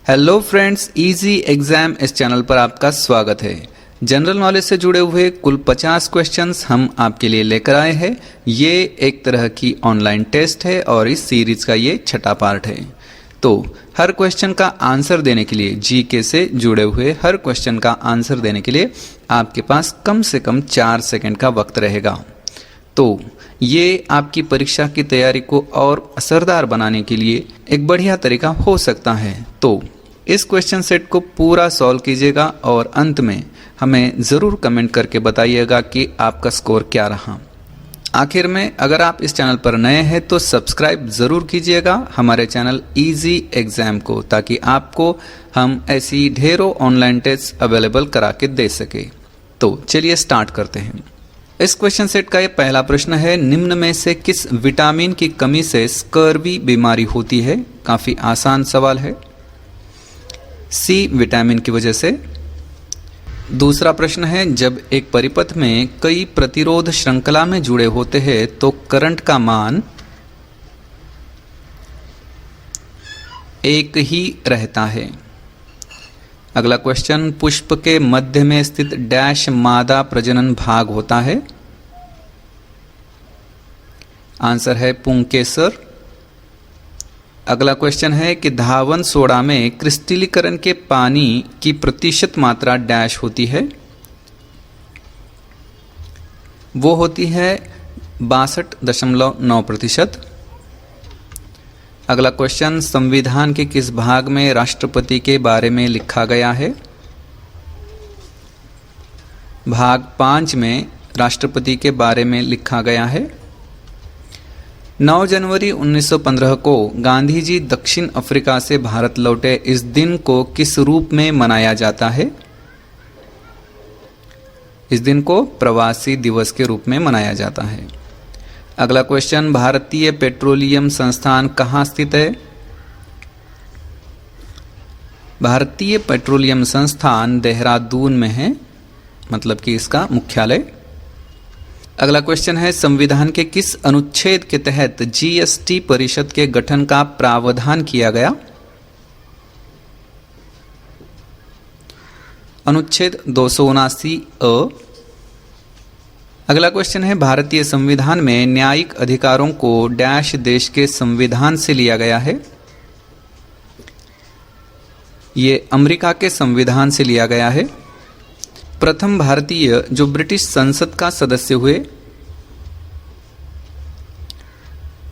Hello friends, easy exam इस channel पर आपका स्वागत है। जनरल नॉलेज से जुड़े हुए कुल 50 क्वेश्चंस हम आपके लिए लेकर आए हैं। ये एक तरह की ऑनलाइन टेस्ट है और इस सीरीज का ये छठा पार्ट है। तो हर क्वेश्चन का आंसर देने के लिए, जीके से जुड़े हुए हर क्वेश्चन का आंसर देने के लिए आपके पास कम से कम 4 सेकंड का वक्त रहेगा। तो ये आपकी परीक्षा की तैयारी को और असरदार बनाने के लिए एक बढ़िया तरीका हो सकता है। तो इस क्वेश्चन सेट को पूरा सॉल्व कीजिएगा और अंत में हमें ज़रूर कमेंट करके बताइएगा कि आपका स्कोर क्या रहा। आखिर में अगर आप इस चैनल पर नए हैं तो सब्सक्राइब ज़रूर कीजिएगा हमारे चैनल इजी एग्ज़ाम को, ताकि आपको हम ऐसी ढेरों ऑनलाइन टेस्ट अवेलेबल करा के दे सके। तो चलिए स्टार्ट करते हैं। इस क्वेश्चन सेट का ये पहला प्रश्न है, निम्न में से किस विटामिन की कमी से स्कर्वी बीमारी होती है? काफ़ी आसान सवाल है। सी विटामिन की वजह से। दूसरा प्रश्न है, जब एक परिपथ में कई प्रतिरोध श्रृंखला में जुड़े होते हैं तो करंट का मान एक ही रहता है। अगला क्वेश्चन, पुष्प के मध्य में स्थित डैश मादा प्रजनन भाग होता है? आंसर है पुंकेसर। अगला क्वेश्चन है कि धावन सोडा में क्रिस्टलीकरण के पानी की प्रतिशत मात्रा डैश होती है? वो होती है 62.9%। अगला क्वेश्चन, संविधान के किस भाग में राष्ट्रपति के बारे में लिखा गया है? भाग 5 में राष्ट्रपति के बारे में लिखा गया है। 9 जनवरी 1915 को गांधी जी दक्षिण अफ्रीका से भारत लौटे। इस दिन को किस रूप में मनाया जाता है? इस दिन को प्रवासी दिवस के रूप में मनाया जाता है। अगला क्वेश्चन, भारतीय पेट्रोलियम संस्थान कहाँ स्थित है? भारतीय पेट्रोलियम संस्थान देहरादून में है, मतलब कि इसका मुख्यालय। अगला क्वेश्चन है, संविधान के किस अनुच्छेद के तहत जीएसटी परिषद के गठन का प्रावधान किया गया? अनुच्छेद 279 अ। अगला क्वेश्चन है, भारतीय संविधान में न्यायिक अधिकारों को डैश देश के संविधान से लिया गया है? ये अमेरिका के संविधान से लिया गया है। प्रथम भारतीय जो ब्रिटिश संसद का सदस्य हुए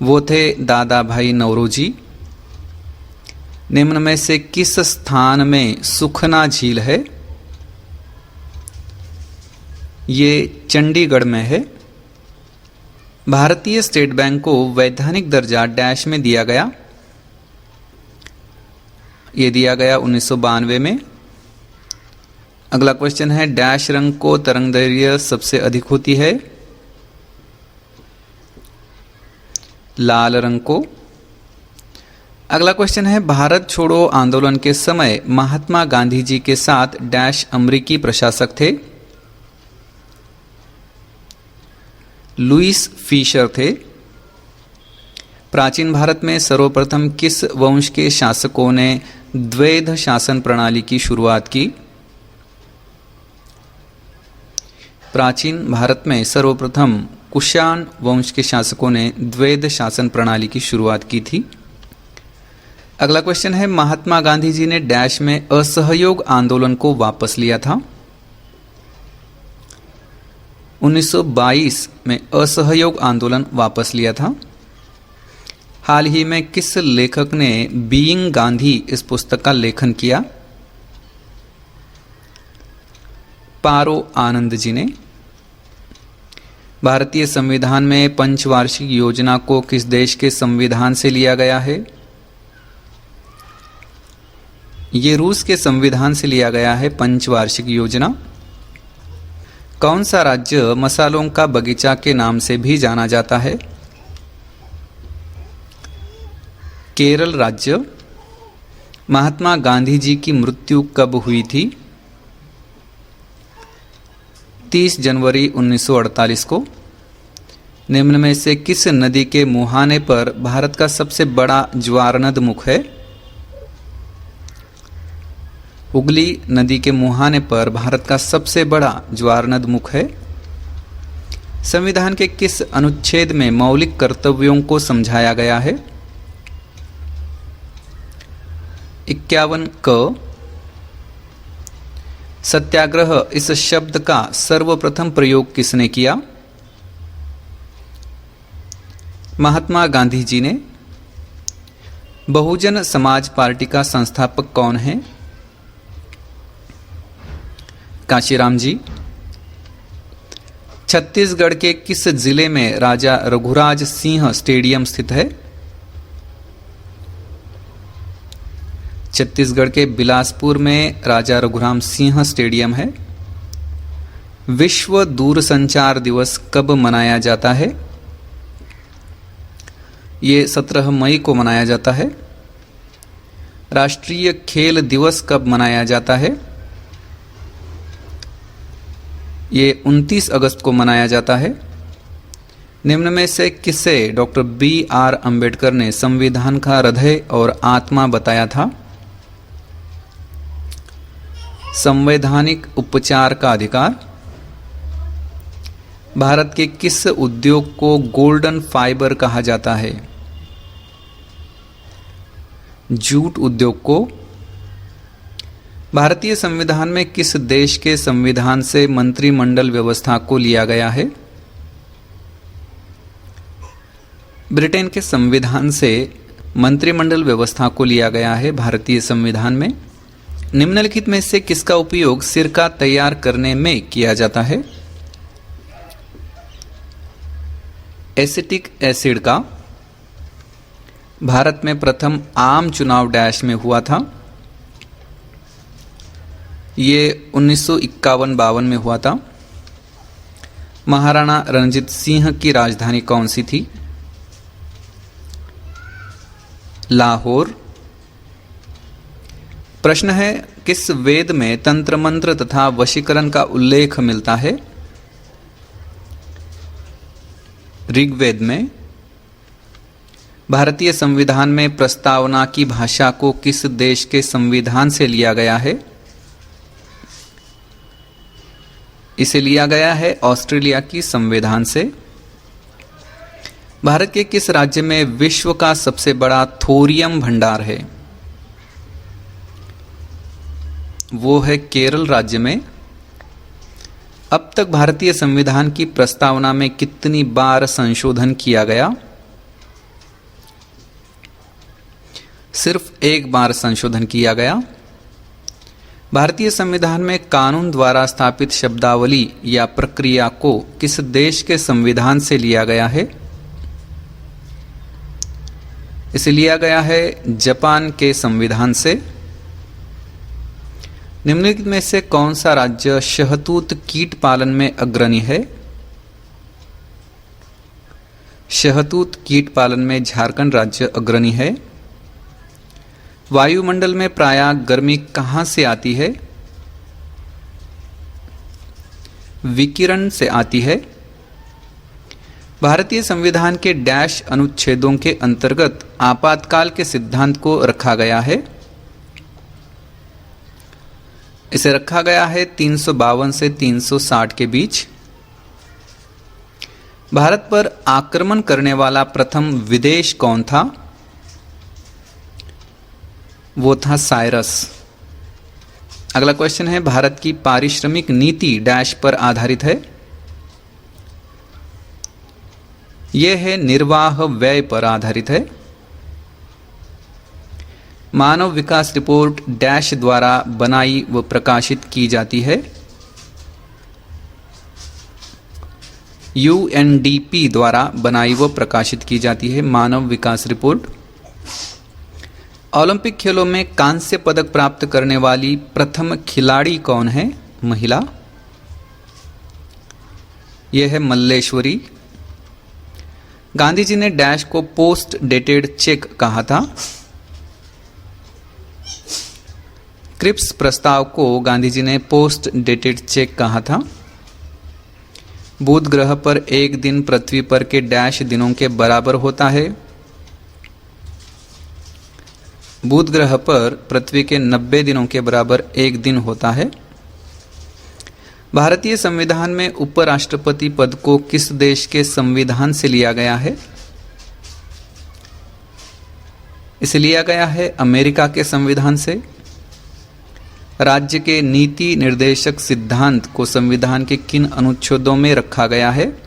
वो थे दादा भाई नौरोजी। निम्न में से किस स्थान में सुखना झील है? ये चंडीगढ़ में है। भारतीय स्टेट बैंक को वैधानिक दर्जा डैश में दिया गया? ये दिया गया 1992 में। अगला क्वेश्चन है, डैश रंग को तरंगदैर्घ्य सबसे अधिक होती है? लाल रंग को। अगला क्वेश्चन है, भारत छोड़ो आंदोलन के समय महात्मा गांधी जी के साथ डैश अमेरिकी प्रशासक थे? लुईस फिशर थे। प्राचीन भारत में सर्वप्रथम किस वंश के शासकों ने द्वैध शासन प्रणाली की शुरुआत की? प्राचीन भारत में सर्वप्रथम कुषाण वंश के शासकों ने द्वैध शासन प्रणाली की शुरुआत की थी। अगला क्वेश्चन है, महात्मा गांधी जी ने डैश में असहयोग आंदोलन को वापस लिया था? 1922 में असहयोग आंदोलन वापस लिया था। हाल ही में किस लेखक ने बीइंग गांधी इस पुस्तक का लेखन किया? पारो आनंद जी ने। भारतीय संविधान में पंचवार्षिक योजना को किस देश के संविधान से लिया गया है? ये रूस के संविधान से लिया गया है पंचवार्षिक योजना। कौन सा राज्य मसालों का बगीचा के नाम से भी जाना जाता है? केरल राज्य। महात्मा गांधी जी की मृत्यु कब हुई थी? 30 जनवरी 1948 को। निम्न में से किस नदी के मुहाने पर भारत का सबसे बड़ा ज्वारनद मुख है? उगली नदी के मुहाने पर भारत का सबसे बड़ा ज्वारनद मुख है? संविधान के किस अनुच्छेद में मौलिक कर्तव्यों को समझाया गया है? 51 क। सत्याग्रह इस शब्द का सर्वप्रथम प्रयोग किसने किया? महात्मा गांधी जी ने। बहुजन समाज पार्टी का संस्थापक कौन है? काशीराम जी। छत्तीसगढ़ के किस जिले में राजा रघुराज सिंह स्टेडियम स्थित है? छत्तीसगढ़ के बिलासपुर में राजा रघुराम सिंह स्टेडियम है। विश्व दूरसंचार दिवस कब मनाया जाता है? ये 17 मई को मनाया जाता है। राष्ट्रीय खेल दिवस कब मनाया जाता है? ये 29 अगस्त को मनाया जाता है। निम्न में से किसे डॉक्टर B.R. अंबेडकर ने संविधान का हृदय और आत्मा बताया था? संवैधानिक उपचार का अधिकार। भारत के किस उद्योग को गोल्डन फाइबर कहा जाता है? जूट उद्योग को। भारतीय संविधान में किस देश के संविधान से मंत्रिमंडल व्यवस्था को लिया गया है? ब्रिटेन के संविधान से मंत्रिमंडल व्यवस्था को लिया गया है भारतीय संविधान में। निम्नलिखित में से किसका उपयोग सिरका तैयार करने में किया जाता है? एसिटिक एसिड का। भारत में प्रथम आम चुनाव डैश में हुआ था? ये 1951-52 में हुआ था। महाराणा रणजीत सिंह की राजधानी कौन सी थी? लाहौर। प्रश्न है, किस वेद में तंत्र मंत्र तथा वशीकरण का उल्लेख मिलता है? ऋग्वेद में। भारतीय संविधान में प्रस्तावना की भाषा को किस देश के संविधान से लिया गया है? इसे लिया गया है ऑस्ट्रेलिया की संविधान से। भारत के किस राज्य में विश्व का सबसे बड़ा थोरियम भंडार है? वो है केरल राज्य में। अब तक भारतीय संविधान की प्रस्तावना में कितनी बार संशोधन किया गया? सिर्फ एक बार संशोधन किया गया। भारतीय संविधान में कानून द्वारा स्थापित शब्दावली या प्रक्रिया को किस देश के संविधान से लिया गया है? इसे लिया गया है जापान के संविधान से। निम्नलिखित में से कौन सा राज्य शहतूत कीट पालन में अग्रणी है? शहतूत कीट पालन में झारखंड राज्य अग्रणी है। वायुमंडल में प्रायः गर्मी कहां से आती है? विकिरण से आती है। भारतीय संविधान के डैश अनुच्छेदों के अंतर्गत आपातकाल के सिद्धांत को रखा गया है? इसे रखा गया है 352 से 360 के बीच। भारत पर आक्रमण करने वाला प्रथम विदेश कौन था? वो था साइरस। अगला क्वेश्चन है, भारत की पारिश्रमिक नीति डैश पर आधारित है? यह है निर्वाह व्यय पर आधारित है। मानव विकास रिपोर्ट डैश द्वारा बनाई व प्रकाशित की जाती है? UNDP द्वारा बनाई व प्रकाशित की जाती है मानव विकास रिपोर्ट। ओलंपिक खेलों में कांस्य पदक प्राप्त करने वाली प्रथम खिलाड़ी कौन है? महिला। यह है मल्लेश्वरी। गांधी जी ने डैश को पोस्ट डेटेड चेक कहा था? क्रिप्स प्रस्ताव को गांधी जी ने पोस्ट डेटेड चेक कहा था। बुध ग्रह पर एक दिन पृथ्वी पर के डैश दिनों के बराबर होता है? बुध ग्रह पर पृथ्वी के 90 दिनों के बराबर एक दिन होता है। भारतीय संविधान में उपराष्ट्रपति पद को किस देश के संविधान से लिया गया है? इसे लिया गया है अमेरिका के संविधान से। राज्य के नीति निर्देशक सिद्धांत को संविधान के किन अनुच्छेदों में रखा गया है?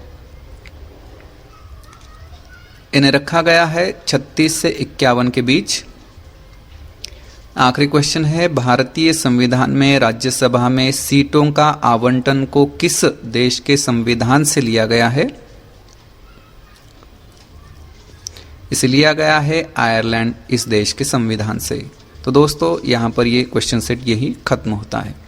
इन्हें रखा गया है 36 से 51 के बीच। आखिरी क्वेश्चन है, भारतीय संविधान में राज्यसभा में सीटों का आवंटन को किस देश के संविधान से लिया गया है? इसे लिया गया है आयरलैंड इस देश के संविधान से। तो दोस्तों यहाँ पर ये क्वेश्चन सेट यही खत्म होता है।